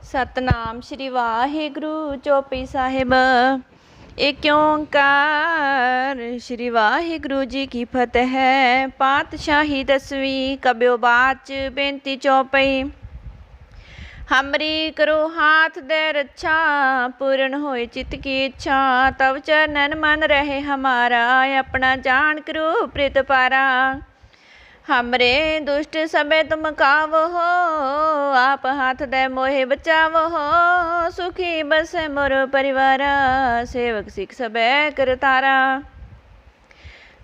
सतनाम श्री वाहिगुरु चौपई साहिब। एक ओंकार श्री वाहिगुरु जी की फतेह। पातशाही 10वीं कब्यो बाच बेनती चौपई। हमरी करो हाथ दे रक्षा, पूर्ण होए चित्त की इच्छा। तब चरणन मन रहे हमारा, अपना जान करो प्रीत पारा। हमरे दुष्ट सबे तुम कावो हो, आप हाथ दे मोहे बचावो हो। सुखी बस मोर परिवारा, सेवक सिख सबे करतारा।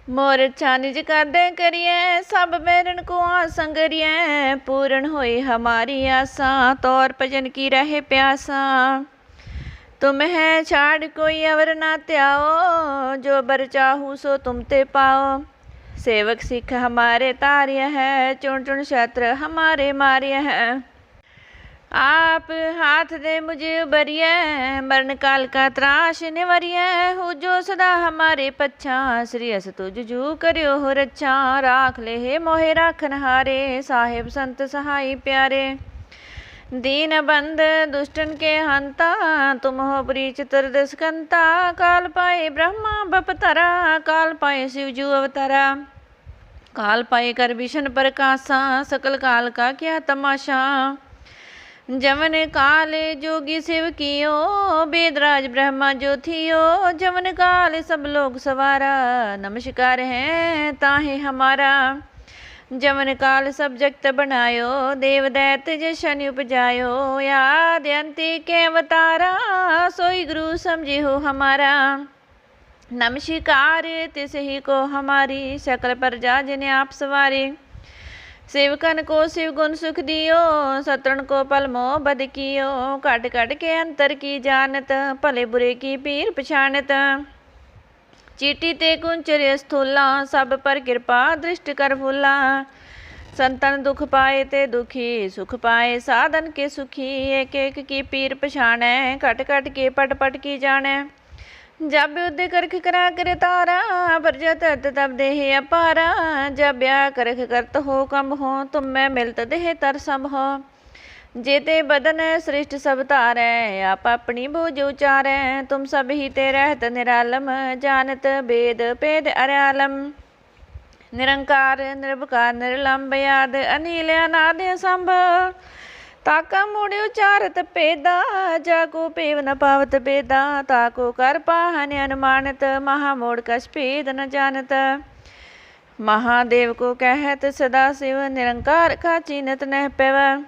मोर अच्छा निज करदे करिए, सब बैरन को आसंगरिए। पूर्ण होए हमारी आसा, तौर भजन की रहे प्यासा। तुम है छाड़ कोई अवर ना त्याओ, जो बर चाहू सो तुम ते पाओ। सेवक सिख हमारे तार्य है, चुन चुन शस्त्र हमारे मार्य है। आप हाथ दे मुझे उबरिए, मरण काल का त्रास निवरिए। हो जो सदा हमारे पच्छा, श्री अस तुझ जू करियो हो रक्षा। राख ले हे मोहे राखन हारे, साहिब संत सहाई प्यारे। दीन बंद दुष्टन के हंता, तुम हो पुरी चतुर्दश कंता। काल पाए ब्रह्मा बपतरा, काल पाए शिवजू अवतारा। काल पाए कर भीषण प्रकाशा, सकल काल का क्या तमाशा। जमन काल जोगी शिव कियो, वेदराज ब्रह्मा जो थियो। जमन काल सब लोग सवारा, नमस्कार है ताहे हमारा। जमन काल सब जगत बनायो, देव दैत जशन उपजायो। याद अंति के अवतारा, सोई गुरु समझे हो हमारा। नमस्कार तिस ही को हमारी, सकल प्रजा जिन्हें आप सवारी। सेवकन को शिव गुण सुख दियो, सतरण को पल मोह बद कियो। काट काट के अंतर की जानत, भले बुरे की पीर पछानत। चीटी ते कुंचर स्थूला, सब पर कृपा दृष्टि कर भूला। संतन दुख पाए ते दुखी, सुख पाए साधन के सुखी। एक एक की पीर पछाने, कट कट के पट पट की जाने। जब युद्ध करख करा कर तारा, प्रजत तब देह अपारा। जब ब्याह करख करत हो कम हो, तुम में मिलत देह तर सब हो। जेते बदन सृष्ट सब तारे, आप अपनी भुज उचारे। तुम सब ही ते रहत निरालम, जानत वेद पेद अरालम। निरंकार निर्विकार निर्लंब, याद अनिल अनाद संभव। ताका मुड़े उचारत पेदा, जाको पेव न पावत बेदा। ताको कर पाहन अनुमानत, महामोड़ कछ भेद न जानत। महादेव को कहत सदा शिव, निरंकार का चीनत नह पेव।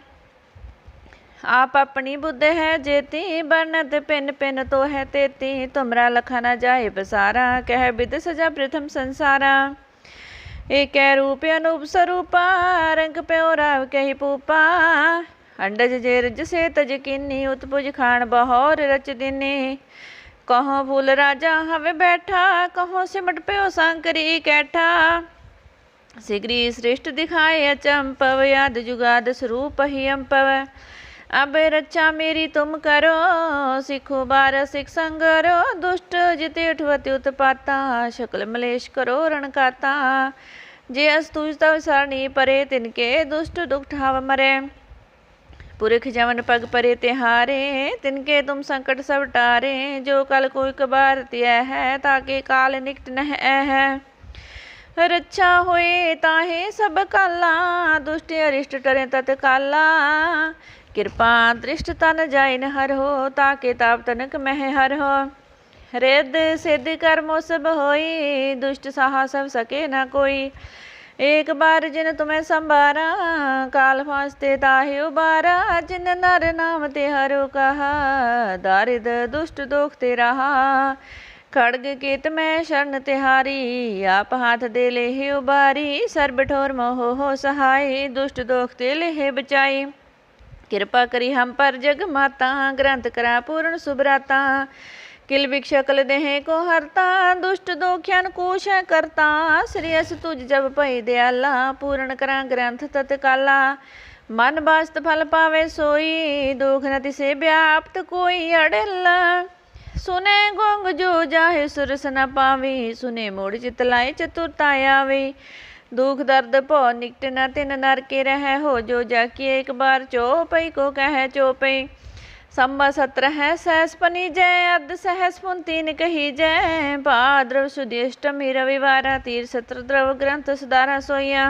आप अपनी बुद्ध है जेती, बरनत पिन पिन तो है तेती। तुमरा लखा न जाए बसारा, कह बिद सजा प्रथम संसारा। एक रूप अनूप स्वरूपा, रंग प्यो राव कही पूपा। अंडज जेरज से तज किन्नी, उत्पुज खान बहौर रच दिनी। कहो फूल राजा हवे बैठा, कहो सिमट प्यो सांकरी कैठा। सिगरी श्रेष्ठ दिखाए अचंपव, याद जुगाद स्वरूप ही अम्पव। अब रक्षा मेरी तुम करो, सिखो बार सिख संगरो। दुष्ट जिते उठवती उत्पाता, शकल मलेश करो रणकाता। जे अस्तुज तव सरणी परे, तिनके दुष्ट दुख ठाव मरे। पुरख जवन पग परे तिहारे, तिनके तुम संकट सब टारे। जो कल कोई कबार त्य है, ताके काल निकट नह है। रक्षा होए ताहे सब काला, दुष्ट अरिष्ट टरे तत्काला। कृपा दृष्ट तन जाय न हर हो, ताके ताप तनक मह हर हो। रिद सिद्ध कर्मो सब होई, दुष्ट साहा सब सके न कोई। एक बार जिन तुम्हें संभारा, काल फांसते ताहे उबारा। जिन नर नाम ते हरो कहा, दारिद दुष्ट दोखते रहा। खड़ग केत में शरण तिहारी, आप हाथ दे ले हे उबारी। सर बिठोर मोह हो सहाय, दुष्ट दोखते ले हे बचाई। कृपा करी हम पर जग माता, ग्रंथ करा पूर्ण सुभराता। किल भिक्षा कल देह को हरता, दुष्ट दोख्यान कोश करता। श्री अस तुझ जब पई दयाला, पूर्ण करा ग्रंथ तत्काला। मन बास्त फल पावे सोई, दुख नति से व्याप्त कोई अड़ल। सुने गोंग जो जाहे सुरस न पावी, सुने मोड़ चितलाए चतुरता आवे। दुख दर्द पौ निकट न तिन नर के रह, हो जो जाकी एक बार चौपई को कह चौपई। संबा 17 है सहस पनी जय अर्ध सहस पुन तीन कही जय भाद्रव सुदी अष्टमी रविवार तीर सत्र द्रव ग्रंथ सुधारा सोया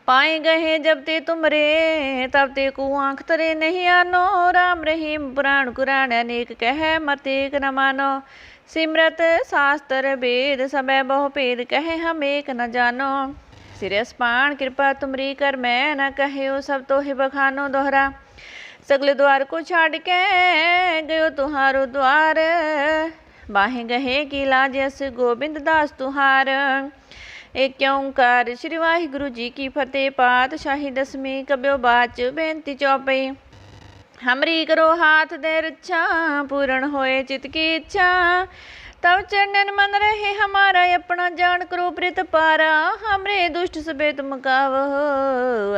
पाए गए जब ते तुमरे तब ते को आंख तरे नहीं आनो राम रहीम पुराण कुरान अनेक कह मत एक न मानो सिमरत शास्त्र वेद सब बहु भेद कहे हम एक न जानो सिरस पाण कृपा तुमरी कर मैं न कहो सब तो ही बखानो दोहरा सगले द्वार को छाड़ के गयो तुहारो द्वार बाहे गहे की लाज यस गोबिंद दास तुहार एक ओंकार श्री वाहिगुरु जी की फतेह पातशाही दसवीं कब्यो बाच बेनती चौपई हमरी करो हाथ दे रक्षा पूर्ण होए चित की इच्छा तब चरणन मन रहे हमारा अपना जान करो प्रित पारा हमरे दुष्ट सबे तुम कावो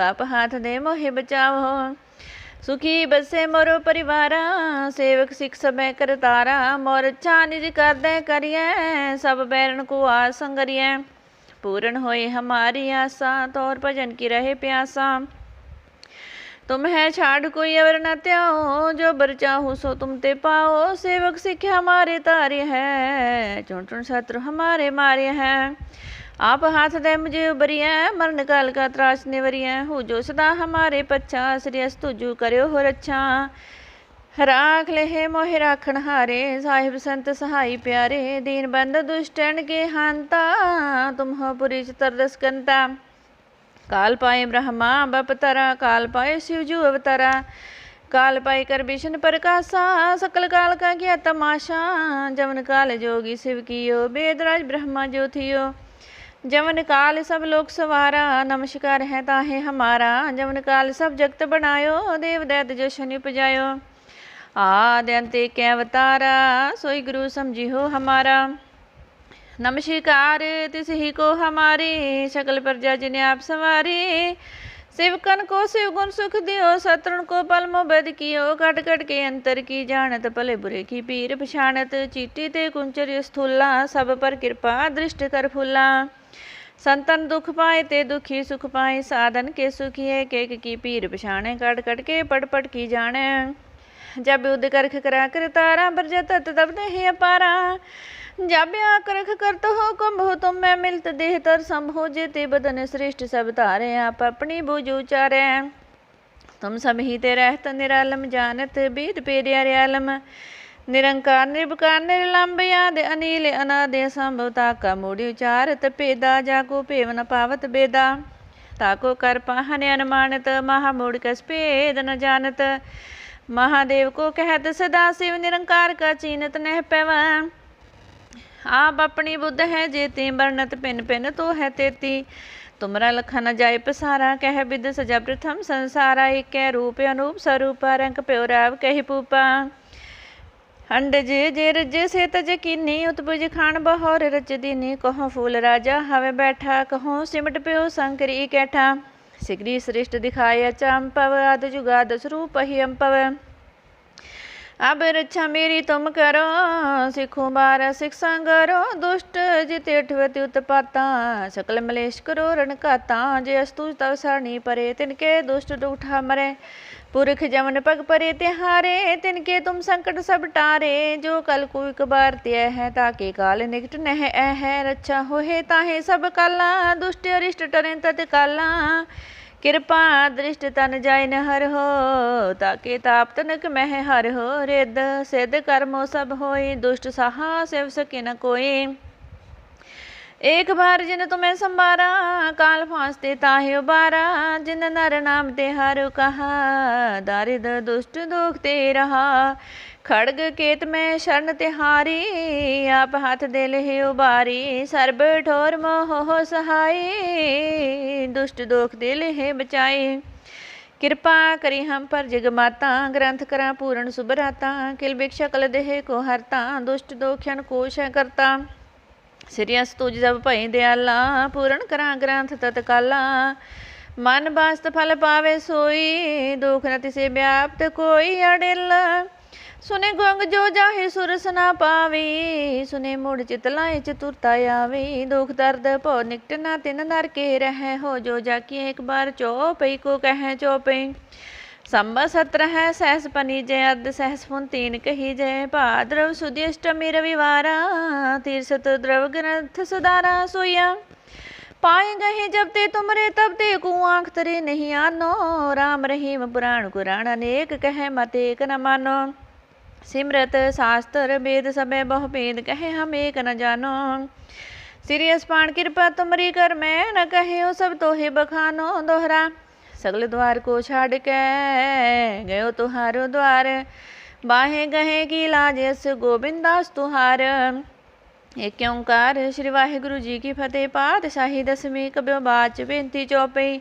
आप हाथ दे मोहे बचावो सुखी बसे मोरो परिवारा सेवक सिख सबे कर तारा मोर अच्छा निज कर दे करिए सब बैरन को आसंगरिए पूर्ण होए हमारी आशा तौर भजन की रहे प्यासा तुम है छाड़ कोई अवर न त्याओ जो बर चाहो सो तुम ते पाओ सेवक सिख हमारे तारे है चुन चुन शत्रु हमारे मारे हैं आप हाथ दे मुझे उबरिया मरण काल का त्रास निवरिया हो जो सदा हमारे पच्छा श्रेयस तुझू करो हो रक्षा राख ले हे मोहे राखण हारे साहिब संत सहाई प्यारे दीन बंद दुष्टन के हांता तुम हो पुरी तरदस कंता काल पाए ब्रह्मा बपतरा काल पाए शिवजू अवतरा काल पाए कर विष्णु प्रकाशा सकल काल का किया तमाशा जमन काल जोगी शिव कियो वेदराज ब्रह्मा जो थियो जमन काल सब लोक सवारा नमस्कार है ताहे हमारा जमन काल सब जगत बनायो देव दैत जो शनि उपजायो आदि अंत के अवतारा सोई गुरु समझी हो हमारा नमस्कार तिस ही को हमारी सकल प्रजा जिन्हें आप सवारी शिवकन को शिव गुण सुख दियो शत्रुन को पल मोबद कियो कट कट के अंतर की जानत भले बुरे की पीर पछाणत चीटी ते कुंचर स्थूला सब पर कृपा दृष्ट कर फूला संतन दुख पाए ते दुखी सुख पाए साधन के सुखी है केक की पीर पछाणे कट कट के पट पट की जाने जब युद्ध करख करा कर तारा बरजत तब दे अपारा जब आकरख करत हो कम हो तुम मैं मिलत देह तर संभो जेते बदन श्रेष्ठ सब तारे आप अपनी बुझ उचारे तुम सब ही ते रहत निरालम जानत वेद पेरिया आलम निरंकार निर्विकार निर्लंब याद अनिल अनादि संभवता का मूढ़ उचारत पेदा जाको पेव न पावत बेदा ताको कर पाहन अनुमानत महामूढ़ कस पेद न जानत महादेव को कहत सदा शिव निरंकार का चीनत नह पैवा आप अपनी बुद्ध है जेती वर्णत पिन पिन तो है तेती तुमरा लखा न जाय पसारा कह विद सजा प्रथम संसारा एक रूप अनूप स्वरूप रंक प्योराव कही पूपा अंडज जे रज से तज कीनी उत्पुज खान बहोर रच दीनी कहो फूल राजा हवे बैठा कहो सिमट प्यो शंकरी कैठा सिगरी श्रेष्ठ दिखाया चंपव आद जुगाद स्वरूप ही अम्पव अब रक्षा मेरी तुम करो सिखो बारा सिख संगरो दुष्ट जिते अठवती उत्पाता सकल मलेश करो रणकाता जे अस्तु तव सरणी परे तिनके दुष्ट उठा मरे पुरख जमन पग परे तिहारे तिनके तुम संकट सब टारे जो कल को एक बार त्य है ताके काल निकट नह है रक्षा होहे ताहे सब काला दुष्ट अरिष्ट टरें तत्काला कृपा दृष्ट तन जाय न हर हो ताके ताप तनक मह हर हो रिद सिद्ध कर्मो सब होई दुष्ट साहा सेव सके न कोई एक बार जिन तुम्हें संबारा काल फांसते ताहे उबारा जिन नर नाम ते हर कहा दारिद दुष्ट दुखते रहा खड़ग केत में शरण तिहारी आप हाथ दे ले उबारी सर्ब ठोर मोह सहाई दुष्ट दोख दे ले बचाई कृपा करी हम पर जगमाता ग्रंथ करा पूर्ण सुबराता किल भिक्षा कल देह को हरता दुष्ट दोख्यन कोश करता श्रेयस तुझ जब भई दयाला पूर्ण करा ग्रंथ तत्काला मन बास्त फल पावे सोई दुख न तिसे व्याप्त कोई अडिल सुने गोंग जो जाहे सुरस ना पावी सुने मुड़ चित लाए चतुरता आवी दुख दर्द पौ निकट ना तिन नर के रह हो जो जाकी एक बार चौपई को कह चौपई संबत 17 सहस पनी जय अर्ध सहस पुन 3 कही जय भाद्रव सुदी अष्टमी रविवारा तीर्थ द्रव ग्रंथ सुधारा सोया पाए गहे जब ते तुमरे तब ते को आँख तरे नहीं आनो राम रहीम पुराण कुरान अनेक कहे मत एक न मानो सिमरत शास्त्र वेद सबे बहु भेद कहे हम एक न जानो श्री अस्पान कृपा तुमरी कर मैं न कहे हो सब तोहे बखानो दोहरा सगल द्वार को छाड़ के गयो तुहारो द्वार बाहे गहे की लाज यस गोविंदास तुहार एक ओंकार श्री वाहिगुरु जी की फतेह पातशाही दसवीं कब्यो बाच बेनती चौपई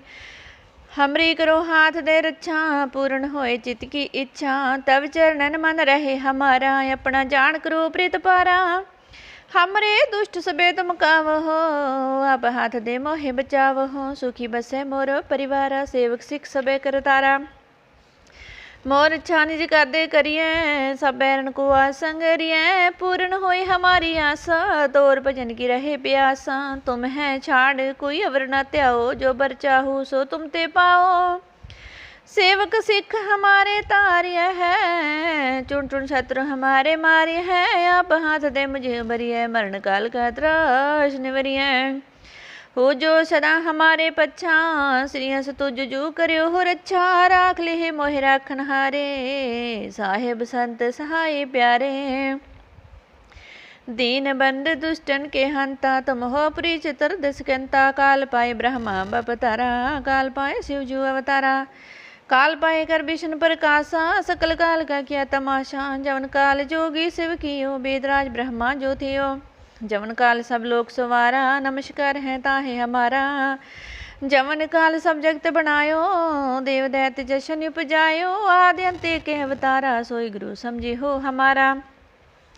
हमरी करो हाथ दे रच्छा पूर्ण होए चित की इच्छा तब चरणन मन रहे हमारा अपना जान करो प्रीत पारा हमरे दुष्ट सबे तुम कावहो आप हाथ दे मोहे बचावहो सुखी बसे मोर परिवारा सेवक सिख सबे करतारा मोर इच्छा निज करदे करिए सब बैरन को आसंगरिए पूर्ण होई हमारी आशा तोर भजन की रहे प्यासा तुम है छाड़ कोई अवर न त्याओ जो बर चाहू सो तुम ते पाओ सेवक सिख हमारे तार्य है चुन चुन शत्रु हमारे मारे है आप हाथ दे मुझे बरिए मरण काल का त्रास निवरिए हो जो सदा हमारे पच्छा श्रीयस तुझ जू करियो हो रच्छा राख ले मोहि राखन हारे साहेब संत सहाय प्यारे दीन बंद दुष्टन के हंता तुम हो पुरी चितर दसकंता काल पाए ब्रह्मा बपतारा काल पाए शिवजू अवतारा काल पाए कर विष्णु प्रकाशा सकल काल का किया तमाशा जवन काल जोगी शिव कियो वेदराज ब्रह्मा जो थियो जवन काल सब लोग सवारा नमस्कार है ताहे हमारा जवन काल सब जगत बनायो देव दैत जशन उपजायो आदि अंत्य के अवतारा सोई गुरु समझी हो हमारा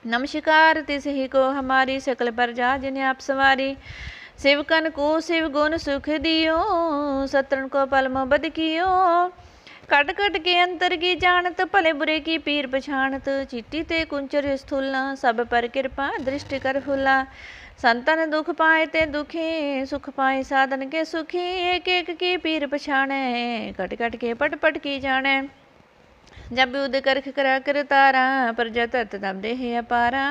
नमस्कार तिस ही को हमारी सकल प्रजा जिन्हें आप सवारी शिवकन को शिव गुण सुख दियो सतरन को पल मोहब्बत कियो कट कट के अंतर की जानत भले बुरे की पीर पछाणत चिट्टी ते कुंचर स्थूला सब पर कृपा दृष्टि कर फूला संतन दुख पाए ते दुखी सुख पाए साधन के सुखी एक एक की पीर पछाणे कट कट के पट पट की जाने जब उद करख करा कर तारा प्रजा तत तब देह अपारा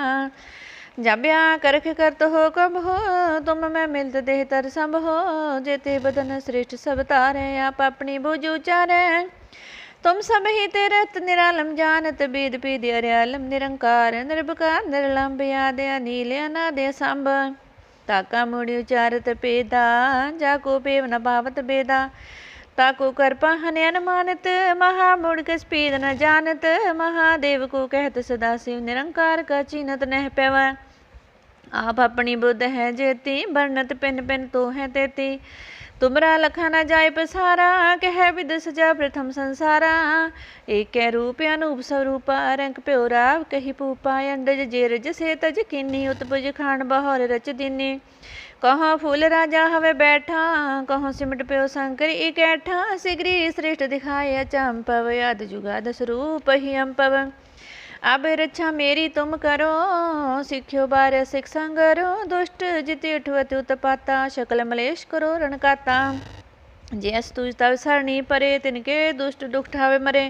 जब या करख करत हो कब हो तुम मैं मिलत देह तर सब हो जेते बदन श्रेष्ठ सब तारे आप अपनी बुझ उचारे तुम सब ही ते रत निरालम जानत वेद पीद अर्यालम निरंकार निर्भकार निर्लंब याद अनील अनादे सांब ताका मुड़ी उचारत पेदा जाको पेव न पावत बेदा ताको कर पाहन अनुमानित महामूढ़ कस पीद न जानत महादेव को कहत सदा शिव निरंकार का चीनत नह पैवा आप अपनी बुद्ध है जेती वर्णत पिन पिन तो है तेती तुमरा लखा न जाय पसारा कह विद सजा प्रथम संसारा एक रूप अनूप स्वरूपा रंग प्योरा कही पूपा अंडज जेरज से तज किन्नी उत्पज खान बहौर रच दिनी कहो फूल राजा हवे बैठा कहो सिमट प्यो शंकर इकैठा सिगरी श्रेष्ठ दिखाए अचंपव याद जुगाद स्वरूप ही अम्पव अब रक्षा मेरी तुम करो सिख्यो बार सिख संगरो दुष्ट जिति उठवत उत्पाता शकल मलेश करो रणकाता जैस तुझ तव सरणी परे तिनके दुष्ट दुख ठावे मरे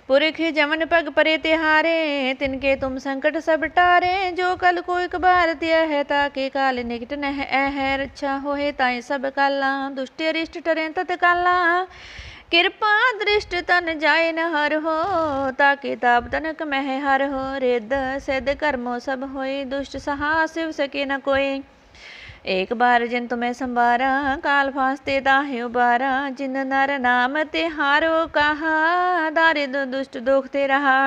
पुरख जमन पग परे तिहारे तिनके तुम संकट सब टारे जो कल को एक बार दिया है ताके काल निकट नह है रक्षा होए ताए सब काला दुष्ट अरिष्ट टरे तत्काला कृपा दृष्ट तन जाय न हर हो ताके ताप तनक मह हर हो रिद सिद्ध कर्मो सब होय दुष्ट सहा शिव सके न कोई एक बार जिन तुम्हें संवारा काल फांसते ताहे उबारा जिन नर नाम ते हारो कहा दारिद दुष्ट दोखते रहा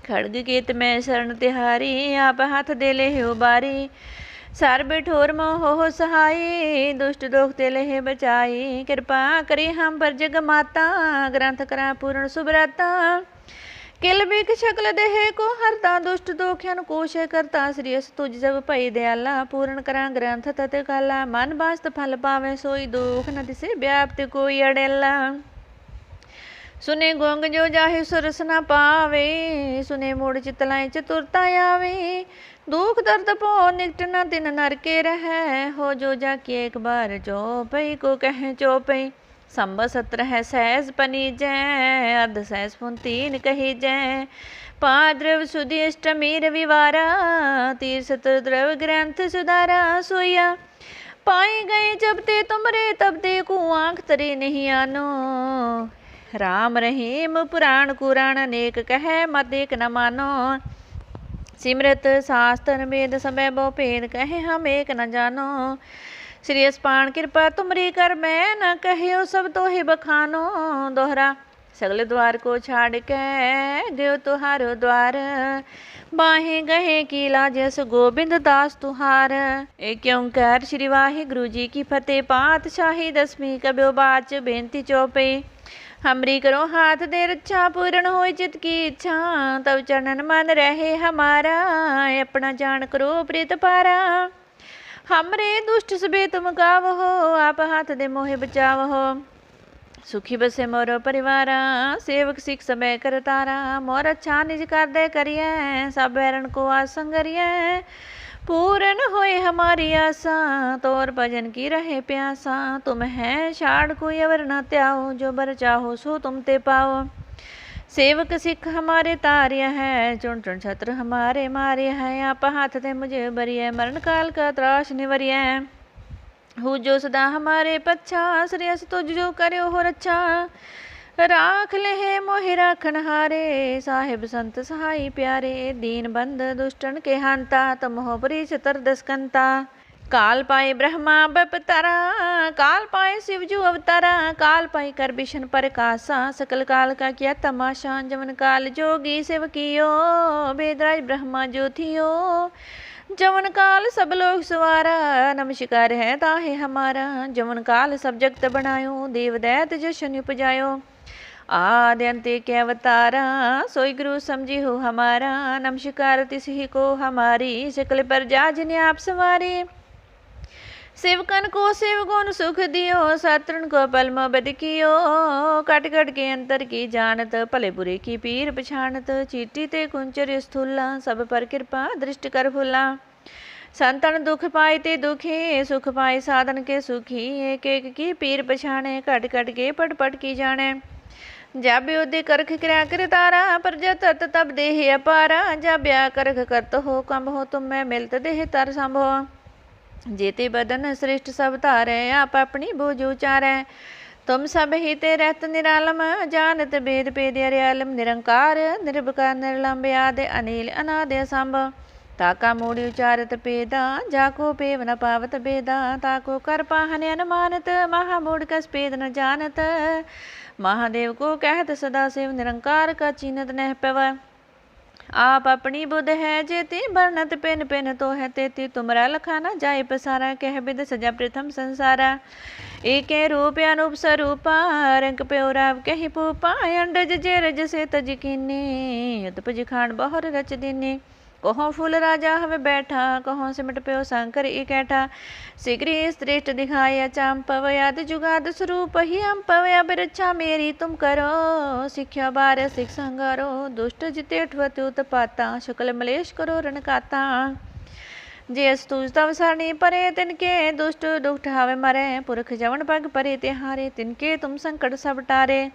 खड़ग केत में शरण तिहारी आप हाथ दे ले उबारी सार बिठोर मोह सहाय दुष्ट दोख ते लेह बचाई कृपा करी हम पर जग माता ग्रंथ करा पूर्ण सुभराता किल बिक शकल देह को हरता दुष्ट दोख्यन कोश करता श्रीयस तुझ जब पई दयाला पूर्ण करा ग्रंथ तत काला मन बास्त फल पावे सोई दुख नदि से व्याप्त कोई अड़ेला सुने गोंग जो जाहे सुरस न पावे सुने मूड चितलाए चतुरता आवे दुख दर्द पो निकट न दिन नर के रह हो जो जाके एक बार चौपई को कह चौपई संब 17 सहज पनी जय, अर्ध सहज पुन 3 कही जय। पाद्रव सुधी अष्टमी रविवारा, तीर सतर द्रव ग्रंथ सुधारा। सोया पाए गए जब ते तुमरे, तब देखो आँख तरे नहीं आनो। राम रहीम पुराण कुरान, अनेक कहे मत एक न मानो। सिमरत शास्त्र वेद सब बहु भेद, कहे हम एक न जानो। श्री अस्पान कृपा तुमरी कर, मैं न कहो सब तो ही बखानो। दोहरा सगले द्वार को छाड़ के, देव तुहारो द्वार। बाहे गहे की लाजस, गोबिंद दास तुहार। एक ओंकार श्री वाहिगुरु जी की फतेह। पातशाही 10वीं कब्यो बाच, बेनती चौपे। हमरी करो हाथ दे रक्षा, पूर्ण होई चित की इच्छा। तब चरणन मन रहे हमारा, अपना जान करो प्रीत पारा। हमरे दुष्ट सबे तुम गावहो, आप हाथ दे मोहे बचावहो। सुखी बसे मोरो परिवारा, सेवक सिख समय करतारा। मोर अच्छा निज कर दे करिए, सब बैरन को आसंगरिए। पूरन होए हमारी आशा, तोर भजन की रहे प्यासा। तुम है शाड़ कोई अवर न त्याओ, जो बर चाहो सो तुम ते पाओ। सेवक सिख हमारे तार्य है, चुन चुन छत्र हमारे मार्य है। आप हाथ दे मुझे बरिए, मरण काल का त्रास निवरिय। हो जो सदा हमारे पच्छा, श्रेयस तुझ जो करो हो रक्षा। राख ले मोहि राखन हारे, साहिब संत सहाय प्यारे। दीन बंद दुष्टन के हांता, तुम हो परी छतर दसकंता। काल पाए ब्रह्मा बपतारा, काल पाए शिवजू अवतारा। काल पाई कर बिशन पर कासा, सकल काल का किया तमाशा। जमन काल जोगी सेवकियो, बेदराज ब्रह्मा ज्योतियो। जमन काल सब लोग सवारा, नमस्कार है ताहे हमारा। जमन काल सब जगत बनायो, देव दैत जशन उपजायो। आदि अंत्य के अवतारा, सोई गुरु समझी हो हमारा। नमस्कार तिसही को हमारी, सकल प्रजा जिन्हें आप सवारी। सेवकन को सेव गुण सुख दियो, सातरण को पल मोबद कियो। कट कट के अंतर की जानत, भले बुरे की पीर पछानत। चीटी ते कुंचर स्थूला, सब पर कृपा दृष्टि कर फूला। संतन दुख पाए ते दुखी, सुख पाए साधन के सुखी। एक एक की पीर पछाने, कट कट के पट पट की जाने। जब योदे करख क्रिया कर तारा, प्रजा तत तब देह अपारा। जब ब्याह करख करत हो, कम हो तुम में मिलत देह तर संभो। जेते बदन श्रेष्ठ सब तारे, आप अपनी बोझ उचारे। तुम सब ही ते रहत निरालम, जानत भेद भेद अर्यालम। निरंकार निर्विकार निर्लंब, आदि अनिल अनादि असंभ। ताका मूढ़ि उचारत पेदा, जाको पेव न पावत बेदा। ताको कर पाहन अनुमानत, महामूढ़ कस पेद न जानत। महादेव को कहत सदा शिव, निरंकार का चीनत नह पव। आप अपनी बुध है जेती, बरनत पिन पिन तो है तेती। तुमरा लखाना जाय पसारा, कह विद सजा प्रथम संसारा। एक रूप अनूप स्वरूपा, रंग प्योराव कही पूपा। अंडज जे रज से तज कीनी, उत्पज खान बहुर रच दीनी। कहो फूल राजा हवे बैठा, कहो सिमट प्यो शंकर इकैठा। शीघ्र श्रेष्ठ दिखाया चांपव, याद जुगाद स्वरूप ही अम्पव। अब रक्षा मेरी तुम करो, सिख्या बार सिख संगारो। दुष्ट जिते ठवत उत्पाता, शुक्ल मलेश करो रणकाता। जे अस्तुज तव सरणी परे, तिनके दुष्ट दुख ठावे मरे। पुरख जवन पग परे तिहारे, तिनके तुम संकट सब टारे।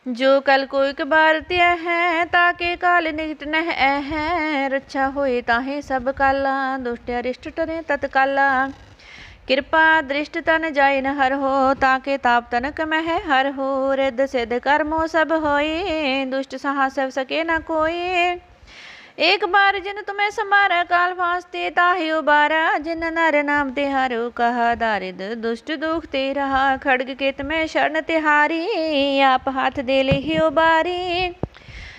जो कल को एक भारतीय है, ताके काल निकट नह है। रक्षा होए ताहे सब काला, दुष्ट अरिष्ट टरे तत्काला। कृपा दृष्ट तन जाय न हर हो, ताके ताप तनक मह हर हो। रिद्ध सिद्ध कर्मो सब होए, दुष्ट सहा सब सके न कोई। एक बार जिन तुम्हें समारा, काल फांसते ताहि उबारा। जिन नर नाम तिहारो, कहा दारिद दुष्ट दुख ते रहा। खड्ग केत में शरण तिहारी, आप हाथ दे ले ही उबारी।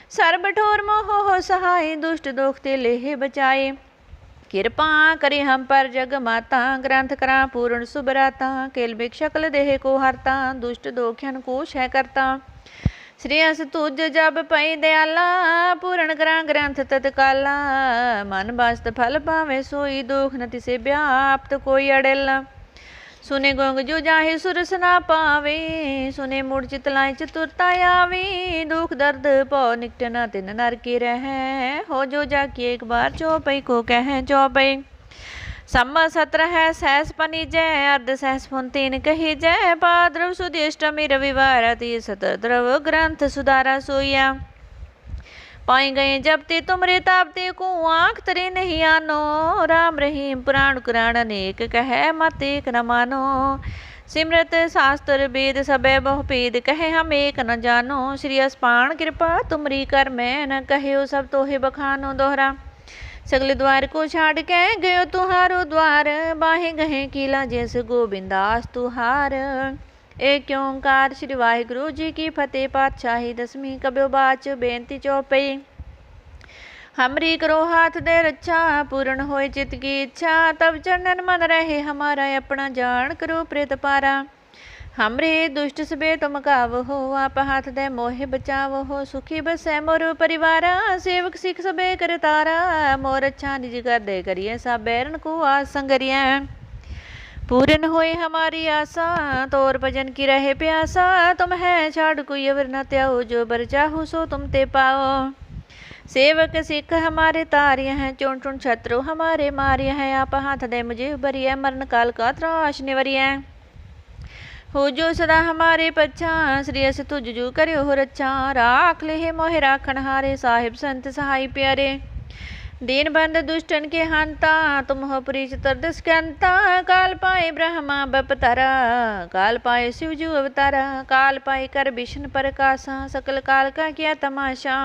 सर्ब ठोर मोह हो सहाय, दुष्ट दुख ते ले बचाए। कृपा करे हम पर जग माता, ग्रंथ करा पूर्ण सुबराता। केल भिक्षकल देह को हरता, दुष्ट दोख्यन को क्षय करता। श्रेयस तुझ जब पई दयाला, पूर्ण करा ग्रंथ तत्काला। मन बास्त फल पावे सोई, दुख न तिसे व्याप्त कोई अड़ेल। सुने गोंग जो जाहि सुरस ना पावे, सुने मूढ़ चितलाय चतुरता आवे। दुख दर्द पौ निकट न तिन नर की रह, हो जो जाकी एक बार चौपई को कह चौपई। सम्मा 17 है सहस पनी जय अर्ध सहस पुन 3 कही जय भाद्रव सुदी अष्टमी रविवार तीर सत द्रव ग्रंथ सुधारा सोया पाई गए जब ते तुमरे तापते को आँख तरे नहीं आनो राम रहीम पुराण कुरान अनेक कहे मत एक न मानो सिमरत शास्त्र वेद सबे बहु भेद कहे हम एक न जानो श्री अस्पान कृपा तुमरी कर मैं न कहो सब तोहे बखानो दोहरा सगले द्वार को छाड़ के गयो तुहारो द्वार बाहे गहे कीला जैसे गोबिंदास तुहार एक ओंकार श्री वाहिगुरु जी की फतेह पातशाही दसवीं कब्यो बाच बेनती चौपई हमरी करो हाथ दे रक्षा पूर्ण होए चित की इच्छा तब चरणन मन रहे हमारा अपना जान करो प्रेत पारा हमरे दुष्ट सबे तुम काव हो आप हाथ दे मोहे बचाव हो सुखी बसै मोर परिवारा सेवक सिख सबे कर तारा मोर अच्छा निज कर दे करिए सब बैरन को आस संगरिया पूर्ण होए हमारी आशा तोर भजन की रहे प्यासा तुम है छाड़ कोई अवर न त्याओ जो बर चाहो सो तुम ते पाओ सेवक सिख हमारे तार्य हैं चुन चुन शत्रु हमारे मार्य हैं आप हाथ दे मुझे उबरिया मरण काल का त्राश निवरिया हो जो सदा हमारे पच्छा श्री अस तुझ जो करो हो रच्छा राख ले मोहे राखण हारे साहिब संत सहाय प्यारे दीन बंद दुष्टन के हंता तुम हो पुरी चतुर्दश के अंता काल पाए ब्रह्मा बपतारा काल पाए शिवजू अवतारा काल पाए कर विष्णु प्रकाशा सकल काल का किया तमाशा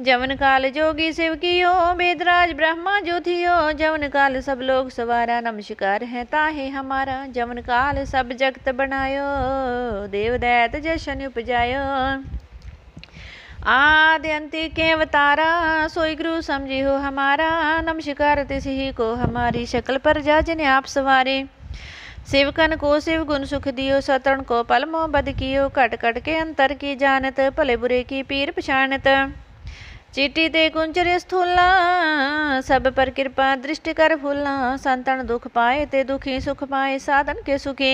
जवन काल जोगी शिव कियो वेदराज ब्रह्मा जो थियो जवन काल सब लोग सवारा नमस्कार है ताहे हमारा जवन काल सब जगत बनायो देव दैत जशन उपजायो आदि अंति के अवतारा सोई गुरु समझी हो हमारा नमस्कार तिसही को हमारी शकल पर जा जिन्हें आप सवारे सेवकन को शिव गुण सुख दियो सतरण को पल मोह बद कियो कट कट के अंतर की जानत भले बुरे की पीर पछानत चीटी ते कुंचर स्थूला सब पर कृपा दृष्टि कर फूला संतन दुख पाए ते दुखी सुख पाए साधन के सुखी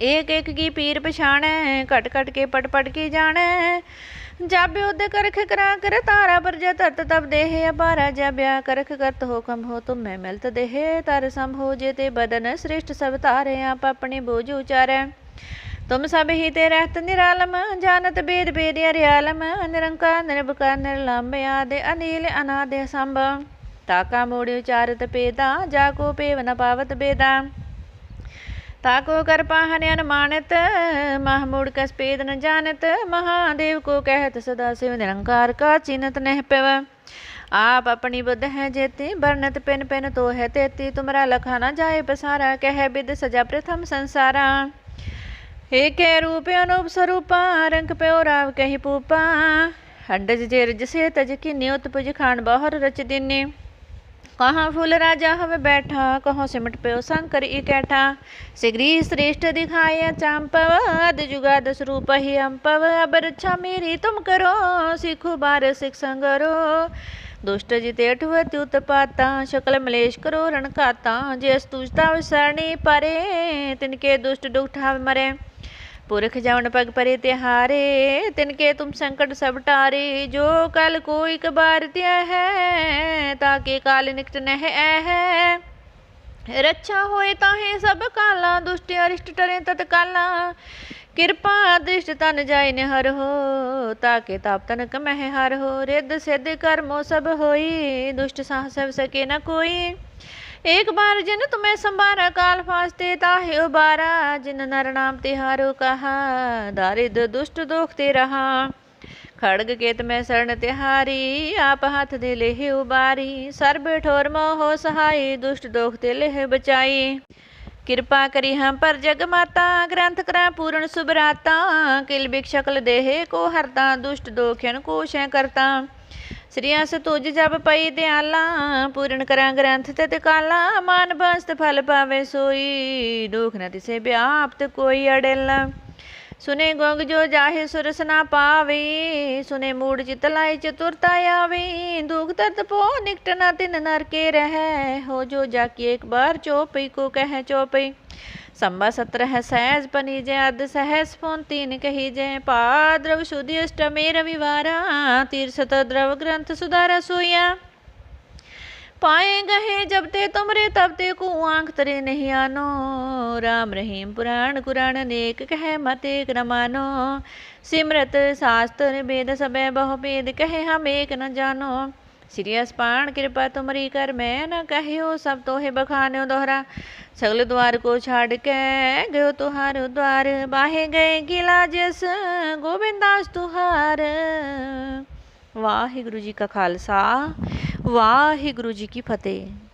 एक एक की पीर पछाणे कट कट के पट पट की जाने जब युद्ध करख करा कर तारा पर जत तब देह अपारा जब ब्याह करख करत हो कम हो तुम मैं मिलत देह तर सम हो जेते बदन श्रेष्ठ सब तारे आप अपने बोझ उचारे तुम सब ही ते रहत निरालम जानत बेद बेद अरियालम निरंकार निर्भकार निर्लंब आदि अनिल अनादि संभ ताका मोड़ि उचारत पेदा जाको पेव न पावत बेदा ताको कर पाहन अनुमानित महमूड़ कस पेद न जानत महादेव को कहत सदा शिव निरंकार का चिन्हत नह पेव आप अपनी बुद्ध है जेती बरनत पिन पिन तो है तेती तुमरा लखा न जाए पसारा कह बिद सजा प्रथम संसारा एक रूप अनूप स्वरूपा रंग प्यो राव कही पूपा हंडज जेरज से तज की न्योत पुज खान बाहर रच दिने कहाँ फूल राजा हवे बैठा कहो सिमट प्यो शंकर इकैठा सिगरी श्रेष्ठ दिखाया चांपव अद जुगाद स्वरूप ही अम्पव अब रक्षा मेरी तुम करो सीखो बार सिख संगरो दुष्ट जिते अठुवत उत्पाता शकल मलेश करो रण खाता जेस तुझता सरणी परे तिनके दुष्ट दुख ठाव मरे पुरख जावन पग परे तिहारे तिनके तुम संकट सब टारे जो कल कोई कबार त्या है ताके काल निकट नह है रक्षा होए ताहे सब काला दुष्ट अरिष्ट टरे तत्काला कृपा दृष्ट तन जाय निहर हो ताके ताप तन कमह हर हो रिद्ध सिद्ध कर्मो सब होई दुष्ट साह सब सके न कोई एक बार जिन तुम्हें संभारा काल फास्ते ताहे उबारा जिन नर नाम तिहारो कहा दारिद्र दुष्ट दोखते रहा खड़ग केत में शरण तिहारी आप हाथ दे ले उबारी सर्ब ठोर मोह सहाय दुष्ट दोखते ले बचाई कृपा करी हम पर जग माता ग्रंथ करा पूर्ण सुभराता किल बिक शकल देहे को हरता दुष्ट दोखन को शय करता श्री अस तुझ जब पई दयाला पूर्ण करा ग्रंथ तित काला मान बस्त फल पावे सोई दुख न तिसे व्याप्त कोई अडेला सुने गोंग जो जाहे सुरस ना पावे सुने मूड चित लाई चतुरता आवे दुख दर्द पो निकट न तिन नर के रह हो जो जाकी एक बार चौपई को कह चौपई संबा 17 सहज पनी जय अद सहस फोन 3 कही जय पाद्रव शुद्धि अष्टमी रविवारा तीर सत द्रव ग्रंथ सुधारा सोया पाए गहे जब ते तुमरे तब ते को आंख तरे नहीं आनो। राम रहीम पुराण कुरान अनेक कहे मत एक न मानो। सिमरत शास्त्र वेद सबे बहु भेद कहे हम एक न जानो। श्री असपाण कृपा तुमरी कर मैं न कहियो सब तोहे बखान्यो दोहरा। सगल द्वार को छाड़ के गयो तुहार द्वार। बाहे गए गिला जस गोबिंदास तुहार। वाहिगुरु जी का खालसा वाहिगुरु जी की फतेह।